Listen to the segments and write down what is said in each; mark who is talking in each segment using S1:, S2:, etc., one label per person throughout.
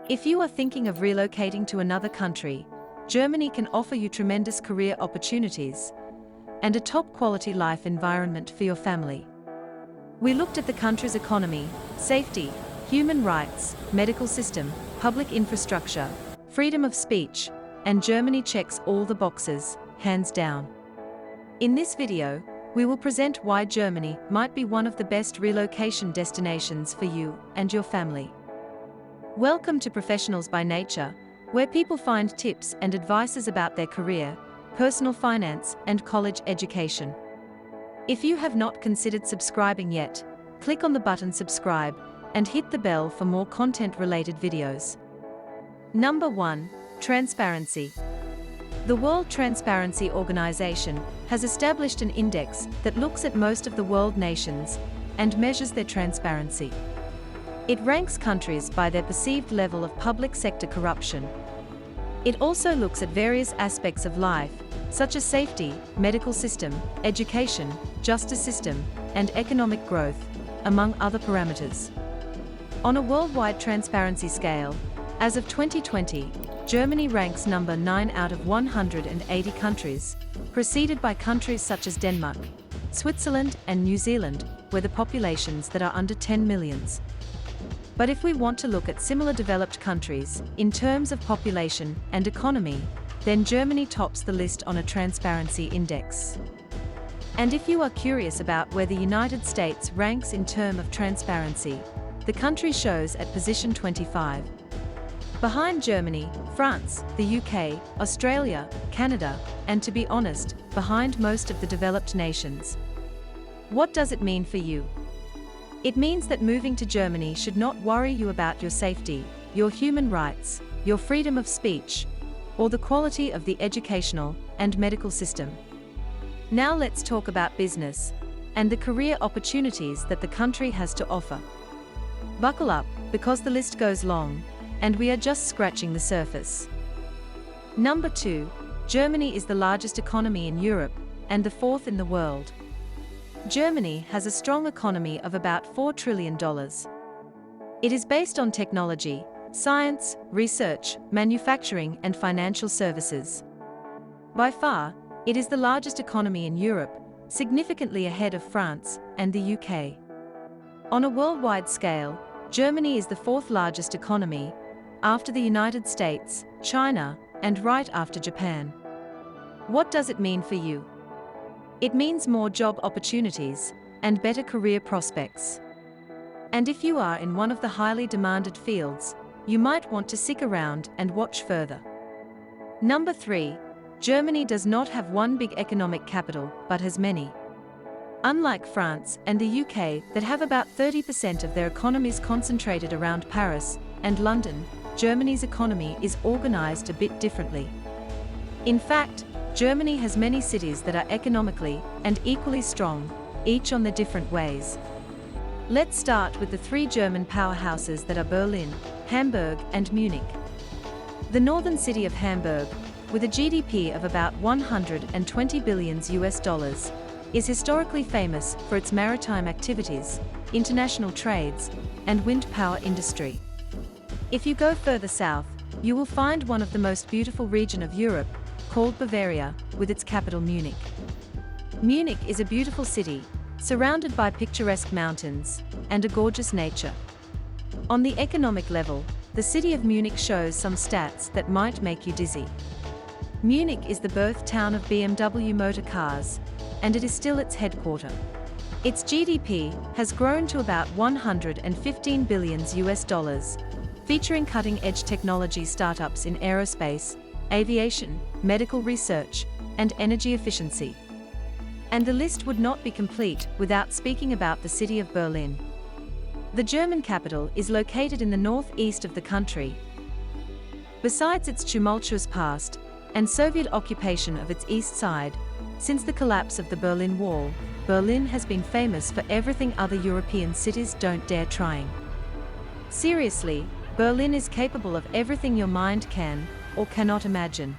S1: If you are thinking of relocating to another country, Germany can offer you tremendous career opportunities and a top-quality life environment for your family. We looked at the country's economy, safety, human rights, medical system, public infrastructure, freedom of speech, and Germany checks all the boxes, hands down. In this video, we will present why Germany might be one of the best relocation destinations for you and your family. Welcome to Professionals by Nature, where people find tips and advices about their career, personal finance, and college education. If you have not considered subscribing yet, click on the button subscribe and hit the bell for more content-related videos. Number 1. Transparency. The World Transparency Organization has established an index that looks at most of the world nations and measures their transparency. It ranks countries by their perceived level of public sector corruption. It also looks at various aspects of life, such as safety, medical system, education, justice system, and economic growth, among other parameters. On a worldwide transparency scale, as of 2020, Germany ranks number 9 out of 180 countries, preceded by countries such as Denmark, Switzerland, and New Zealand, where the populations that are under 10 millions. But if we want to look at similar developed countries, in terms of population and economy, then Germany tops the list on a transparency index. And if you are curious about where the United States ranks in terms of transparency, the country shows at position 25. Behind Germany, France, the UK, Australia, Canada, and to be honest, behind most of the developed nations. What does it mean for you? It means that moving to Germany should not worry you about your safety, your human rights, your freedom of speech, or the quality of the educational and medical system. Now let's talk about business and the career opportunities that the country has to offer. Buckle up, because the list goes long, and we are just scratching the surface. Number 2. Germany is the largest economy in Europe and the fourth in the world. Germany has a strong economy of about $4 trillion. It is based on technology, science, research, manufacturing, and financial services. By far, it is the largest economy in Europe, significantly ahead of France and the UK. On a worldwide scale, Germany is the fourth largest economy, after the United States, China, and right after Japan. What does it mean for you? It means more job opportunities and better career prospects. And if you are in one of the highly demanded fields, you might want to stick around and watch further. Number 3. Germany does not have one big economic capital, but has many. Unlike France and the UK that have about 30% of their economies concentrated around Paris and London, Germany's economy is organized a bit differently. In fact, Germany has many cities that are economically and equally strong, each on their different ways. Let's start with the 3 German powerhouses that are Berlin, Hamburg, and Munich. The northern city of Hamburg, with a GDP of about 120 billion US dollars, is historically famous for its maritime activities, international trades, and wind power industry. If you go further south, you will find one of the most beautiful regions of Europe, called Bavaria, with its capital Munich. Munich is a beautiful city, surrounded by picturesque mountains and a gorgeous nature. On the economic level, the city of Munich shows some stats that might make you dizzy. Munich is the birth town of BMW motor cars, and it is still its headquarters. Its GDP has grown to about 115 billion US dollars, featuring cutting-edge technology startups in aerospace, aviation, medical research, and energy efficiency. And the list would not be complete without speaking about the city of Berlin. The German capital is located in the northeast of the country. Besides its tumultuous past and Soviet occupation of its east side, since the collapse of the Berlin Wall, Berlin has been famous for everything other European cities don't dare trying. Seriously, Berlin is capable of everything your mind can or cannot imagine.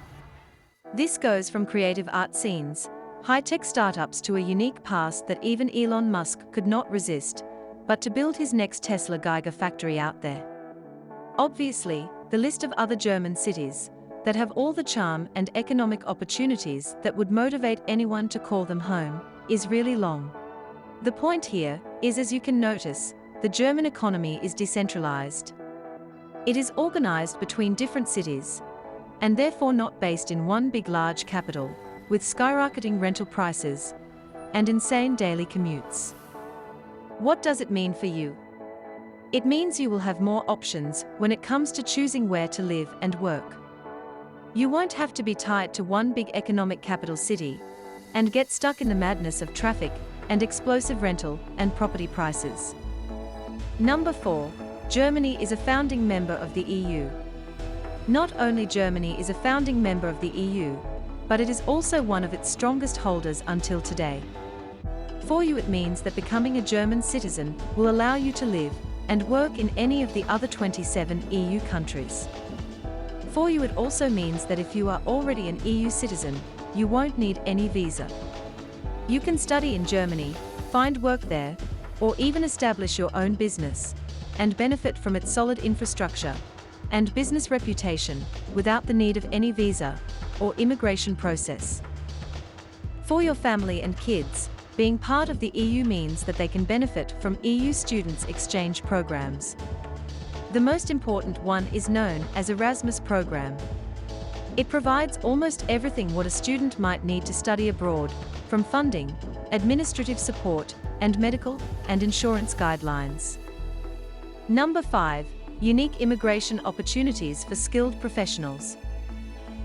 S1: This goes from creative art scenes, high-tech startups to a unique past that even Elon Musk could not resist, but to build his next Tesla Geiger factory out there. Obviously, the list of other German cities that have all the charm and economic opportunities that would motivate anyone to call them home is really long. The point here is, as you can notice, the German economy is decentralized. It is organized between different cities, and therefore not based in one big large capital, with skyrocketing rental prices and insane daily commutes. What does it mean for you? It means you will have more options when it comes to choosing where to live and work. You won't have to be tied to one big economic capital city and get stuck in the madness of traffic and explosive rental and property prices. Number 4. Germany is a founding member of the EU. Not only Germany is a founding member of the EU, but it is also one of its strongest holders until today. For you, it means that becoming a German citizen will allow you to live and work in any of the other 27 EU countries. For you, it also means that if you are already an EU citizen, you won't need any visa. You can study in Germany, find work there, or even establish your own business and benefit from its solid infrastructure and business reputation without the need of any visa or immigration process. For your family and kids, being part of the EU means that they can benefit from EU students' exchange programs. The most important one is known as Erasmus program. It provides almost everything what a student might need to study abroad, from funding, administrative support, and medical and insurance guidelines. Number 5. Unique immigration opportunities for skilled professionals.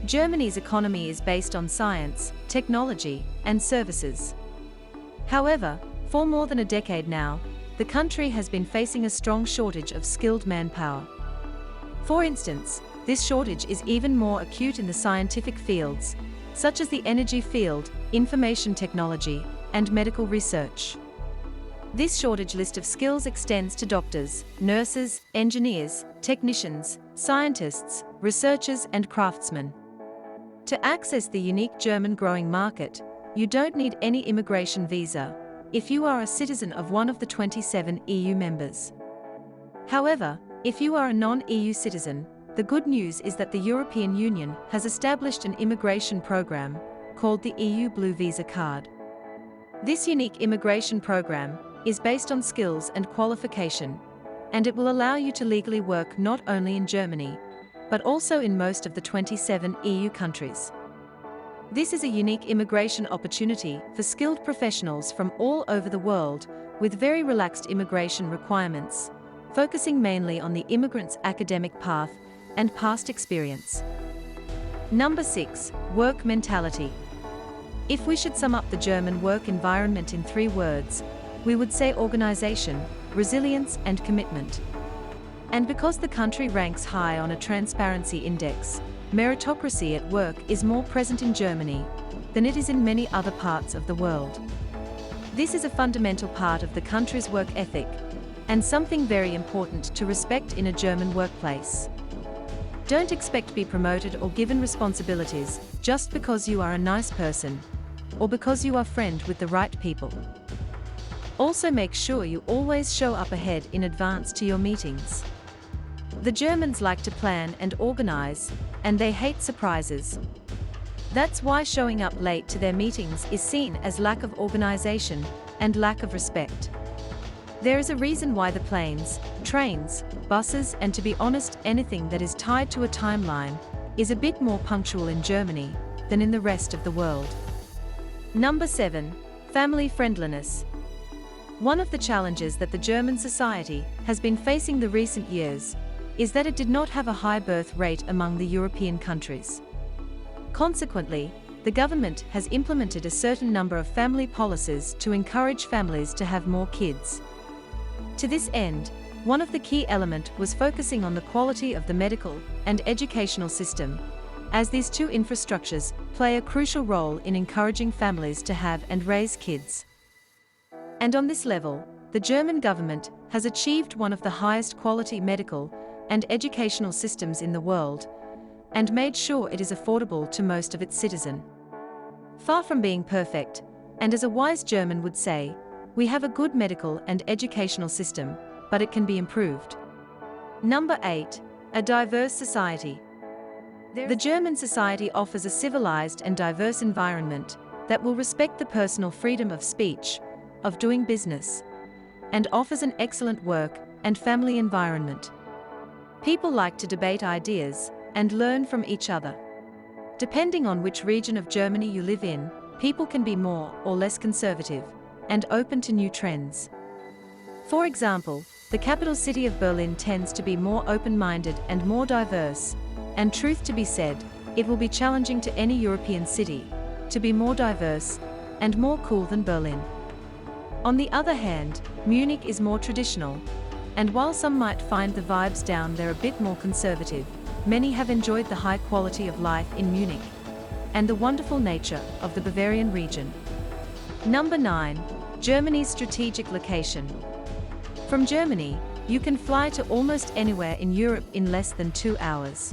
S1: Germany's economy is based on science, technology, and services. However, for more than a decade now, the country has been facing a strong shortage of skilled manpower. For instance, this shortage is even more acute in the scientific fields, such as the energy field, information technology, and medical research. This shortage list of skills extends to doctors, nurses, engineers, technicians, scientists, researchers, and craftsmen. To access the unique German growing market, you don't need any immigration visa if you are a citizen of one of the 27 EU members. However, if you are a non-EU citizen, the good news is that the European Union has established an immigration program called the EU Blue Visa Card. This unique immigration program is based on skills and qualification, and it will allow you to legally work not only in Germany, but also in most of the 27 EU countries. This is a unique immigration opportunity for skilled professionals from all over the world, with very relaxed immigration requirements, focusing mainly on the immigrant's academic path and past experience. Number 6. Work mentality. If we should sum up the German work environment in 3 words, we would say organization, resilience, and commitment. And because the country ranks high on a transparency index, meritocracy at work is more present in Germany than it is in many other parts of the world. This is a fundamental part of the country's work ethic, and something very important to respect in a German workplace. Don't expect to be promoted or given responsibilities just because you are a nice person, or because you are friend with the right people. Also, make sure you always show up ahead in advance to your meetings. The Germans like to plan and organize, and they hate surprises. That's why showing up late to their meetings is seen as lack of organization and lack of respect. There is a reason why the planes, trains, buses, and to be honest, anything that is tied to a timeline is a bit more punctual in Germany than in the rest of the world. Number 7. Family friendliness. One of the challenges that the German society has been facing the recent years is that it did not have a high birth rate among the European countries. Consequently, the government has implemented a certain number of family policies to encourage families to have more kids. To this end, one of the key elements was focusing on the quality of the medical and educational system, as these 2 infrastructures play a crucial role in encouraging families to have and raise kids. And on this level, the German government has achieved one of the highest quality medical and educational systems in the world, and made sure it is affordable to most of its citizens. Far from being perfect, and as a wise German would say, we have a good medical and educational system, but it can be improved. Number 8. A diverse society. The German society offers a civilized and diverse environment that will respect the personal freedom of speech, of doing business, and offers an excellent work and family environment. People like to debate ideas and learn from each other. Depending on which region of Germany you live in, people can be more or less conservative and open to new trends. For example, the capital city of Berlin tends to be more open-minded and more diverse, and truth to be said, it will be challenging to any European city to be more diverse and more cool than Berlin. On the other hand, Munich is more traditional, and while some might find the vibes down there a bit more conservative, many have enjoyed the high quality of life in Munich and the wonderful nature of the Bavarian region. Number 9. Germany's strategic location. From Germany, you can fly to almost anywhere in Europe in less than 2 hours.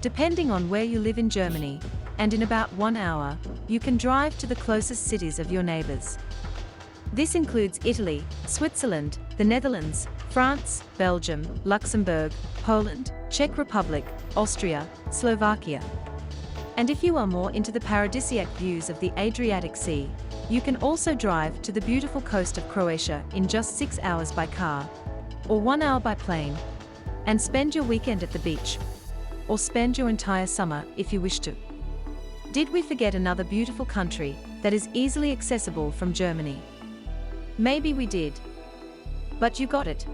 S1: Depending on where you live in Germany, and in about 1 hour, you can drive to the closest cities of your neighbors. This includes Italy, Switzerland, the Netherlands, France, Belgium, Luxembourg, Poland, Czech Republic, Austria, Slovakia. And if you are more into the paradisiac views of the Adriatic Sea, you can also drive to the beautiful coast of Croatia in just 6 hours by car, or 1 hour by plane, and spend your weekend at the beach, or spend your entire summer if you wish to. Did we forget another beautiful country that is easily accessible from Germany? Maybe we did. But you got it.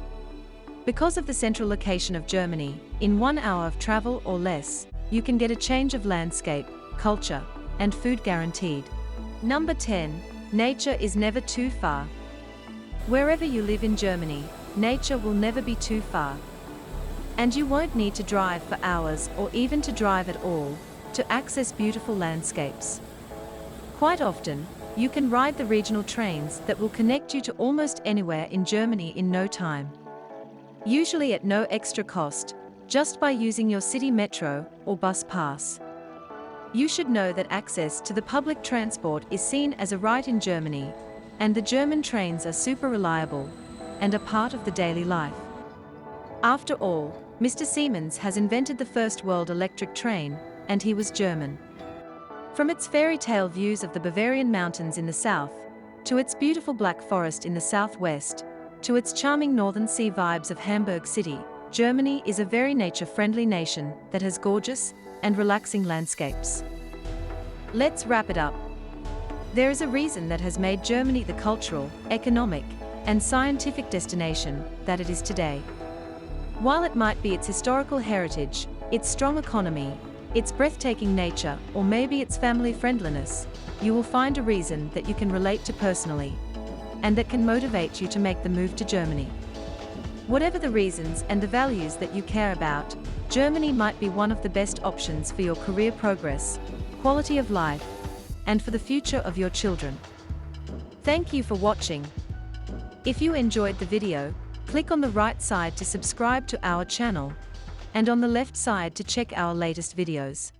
S1: Because of the central location of Germany, in 1 hour of travel or less, you can get a change of landscape, culture, and food guaranteed. Number 10. Nature is never too far. Wherever you live in Germany, nature will never be too far. And you won't need to drive for hours or even to drive at all to access beautiful landscapes. Quite often, you can ride the regional trains that will connect you to almost anywhere in Germany in no time. Usually at no extra cost, just by using your city metro or bus pass. You should know that access to the public transport is seen as a right in Germany, and the German trains are super reliable and a part of the daily life. After all, Mr. Siemens has invented the first world electric train, and he was German. From its fairy tale views of the Bavarian mountains in the south, to its beautiful Black Forest in the southwest, to its charming northern sea vibes of Hamburg City, Germany is a very nature-friendly nation that has gorgeous and relaxing landscapes. Let's wrap it up. There is a reason that has made Germany the cultural, economic, and scientific destination that it is today. While it might be its historical heritage, its strong economy, its breathtaking nature, or maybe its family friendliness, you will find a reason that you can relate to personally, and that can motivate you to make the move to Germany. Whatever the reasons and the values that you care about, Germany might be one of the best options for your career progress, quality of life, and for the future of your children. Thank you for watching. If you enjoyed the video, click on the right side to subscribe to our channel, and on the left side to check our latest videos.